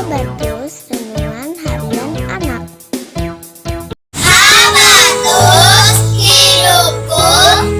Habatus Renungan Harian Anak. Habatus hidupku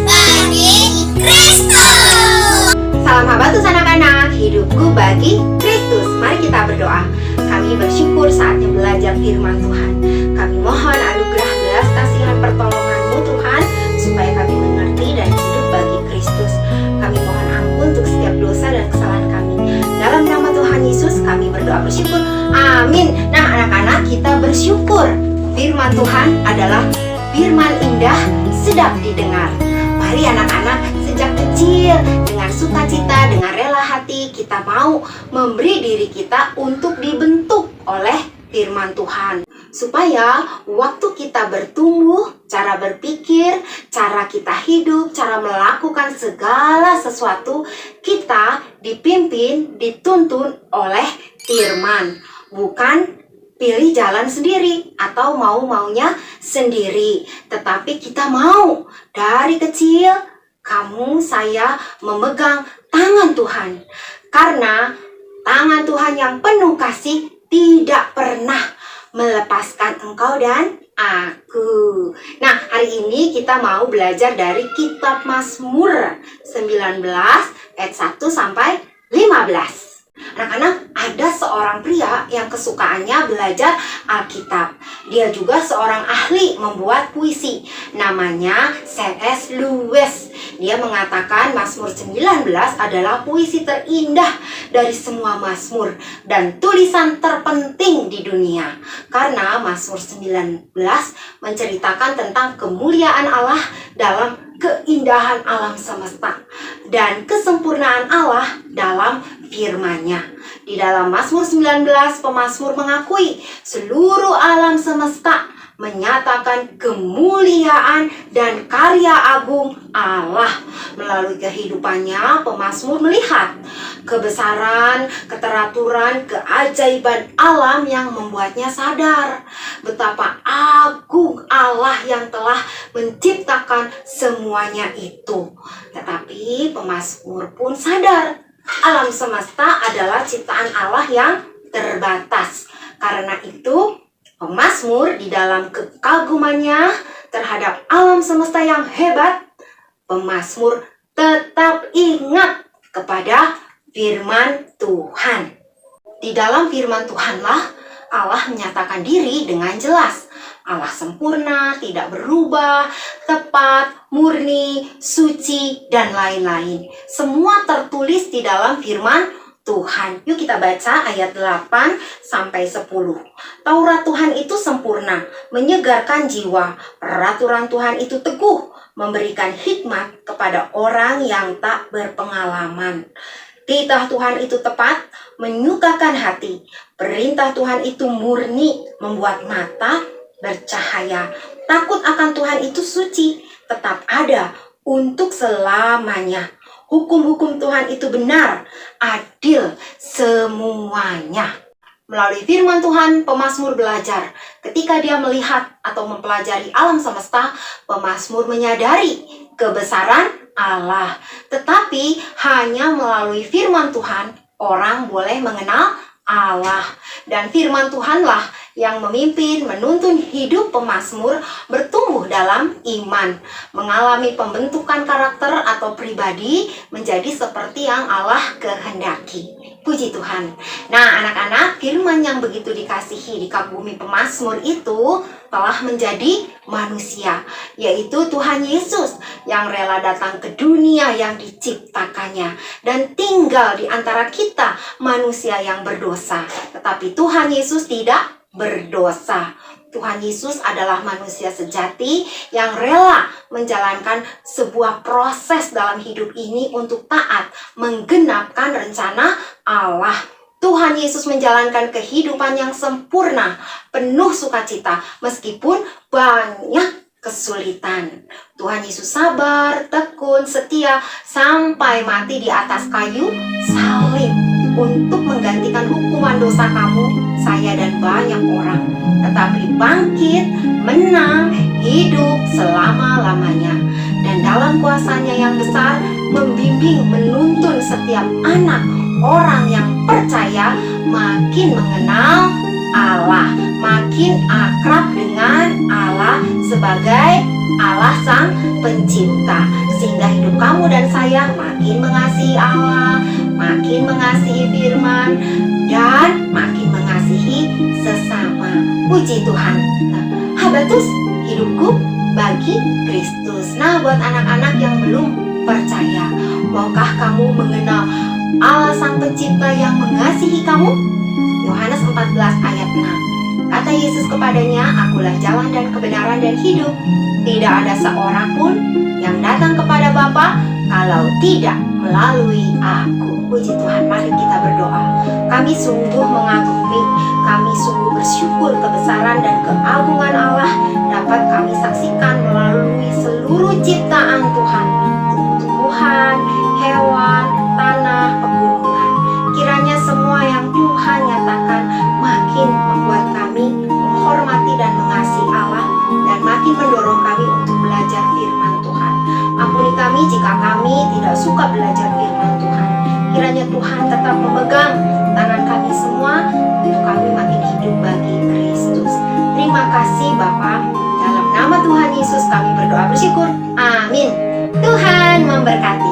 bagi Kristus. Salam Habatus anak-anak, hidupku bagi Kristus. Mari kita berdoa. Kami bersyukur saatnya belajar firman Tuhan. Kami mohon anugerah belas kasihan pertolongan-Mu Tuhan, supaya kami mengerti dan hidup bagi Kristus. Kami mohon ampun untuk setiap dosa dan kesalahan kami. Dalam nama Tuhan Yesus kami berdoa bersyukur. Amin. Nah anak-anak, kita bersyukur. Firman Tuhan adalah firman indah, sedap didengar. Mari anak-anak, sejak kecil dengan sukacita, dengan rela hati kita mau memberi diri kita untuk dibentuk oleh firman Tuhan, supaya waktu kita bertumbuh, cara berpikir, cara kita hidup, cara melakukan segala sesuatu, kita dipimpin, dituntun oleh firman, bukan pilih jalan sendiri atau mau-maunya sendiri. Tetapi kita mau dari kecil, kamu, saya memegang tangan Tuhan. Karena tangan Tuhan yang penuh kasih tidak pernah melepaskan engkau dan aku. Nah, hari ini kita mau belajar dari kitab Mazmur 19 ayat 1 sampai 15. Anak-anak, ada seorang pria yang kesukaannya belajar Alkitab. Dia juga seorang ahli membuat puisi. Namanya C.S. Lewis. Dia mengatakan Mazmur 19 adalah puisi terindah dari semua mazmur dan tulisan terpenting di dunia. Karena Mazmur 19 menceritakan tentang kemuliaan Allah dalam keindahan alam semesta dan kesempurnaan Allah dalam firman-Nya. Di dalam Mazmur 19, pemazmur mengakui seluruh alam semesta menyatakan kemuliaan dan karya agung Allah. Melalui kehidupannya, pemazmur melihat kebesaran, keteraturan, keajaiban alam yang membuatnya sadar betapa agung Allah yang telah menciptakan semuanya itu. Tetapi pemazmur pun sadar alam semesta adalah ciptaan Allah yang terbatas. Karena itu, pemazmur di dalam kekagumannya terhadap alam semesta yang hebat, pemazmur tetap ingat kepada firman Tuhan. Di dalam firman Tuhanlah Allah menyatakan diri dengan jelas. Allah sempurna, tidak berubah, tepat, murni, suci, dan lain-lain. Semua tertulis di dalam firman Tuhan. Yuk kita baca ayat 8 sampai 10. Taurat Tuhan itu sempurna, menyegarkan jiwa. Peraturan Tuhan itu teguh, memberikan hikmat kepada orang yang tak berpengalaman. Titah Tuhan itu tepat, menyukakan hati. Perintah Tuhan itu murni, membuat mata bercahaya. Takut akan Tuhan itu suci, tetap ada untuk selamanya. Hukum-hukum Tuhan itu benar, adil semuanya. Melalui firman Tuhan, pemazmur belajar. Ketika dia melihat atau mempelajari alam semesta, pemazmur menyadari kebesaran Allah. Tetapi hanya melalui firman Tuhan, orang boleh mengenal Allah. Dan firman Tuhanlah yang memimpin, menuntun hidup pemazmur bertumbuh dalam iman, mengalami pembentukan karakter atau pribadi menjadi seperti yang Allah kehendaki. Puji Tuhan. Nah anak-anak, firman yang begitu dikasihi, dikagumi pemazmur itu telah menjadi manusia, yaitu Tuhan Yesus yang rela datang ke dunia yang diciptakannya dan tinggal di antara kita manusia yang berdosa. Tetapi Tuhan Yesus tidak berdosa. Tuhan Yesus adalah manusia sejati yang rela menjalankan sebuah proses dalam hidup ini untuk taat menggenapkan rencana Allah. Tuhan Yesus menjalankan kehidupan yang sempurna, penuh sukacita, meskipun banyak kesulitan. Tuhan Yesus sabar, tekun, setia, sampai mati di atas kayu salib untuk menggantikan hukuman dosa kamu, saya, dan banyak orang. Tetapi bangkit, menang, hidup selama-lamanya. Dan dalam kuasanya yang besar, membimbing, menuntun setiap anak orang yang percaya makin mengenal Allah, makin akrab dengan Allah sebagai Allah Sang Pencipta, sehingga hidup kamu dan saya makin mengasihi Allah, makin mengasihi firman, dan makin mengasihi sesama. Puji Tuhan. Nah, Habatus, hidupku bagi Kristus. Nah, buat anak-anak yang belum percaya, maukah kamu mengenal Allah Sang Pencipta yang mengasihi kamu? Yohanes 14 ayat 6. Kata Yesus kepadanya, "Akulah jalan dan kebenaran dan hidup. Tidak ada seorang pun yang datang kepada Bapa kalau tidak melalui aku." Puji Tuhan, mari kita berdoa. Kami sungguh mengagumi, kami sungguh bersyukur kebesaran dan keagungan Allah dapat kami saksikan melalui seluruh ciptaan Tuhan, tumbuhan, hewan, tanah, pegunungan. Kiranya semua yang Tuhan nyatakan makin membuat kami menghormati dan mengasihi Allah, dan makin mendorong kami untuk belajar firman Tuhan. Ampuni kami jika kami tidak suka belajar firman Tuhan. Kiranya Tuhan tetap memegang tangan kami semua untuk kami makin hidup bagi Kristus. Terima kasih Bapa. Dalam nama Tuhan Yesus kami berdoa bersyukur. Amin. Tuhan memberkati.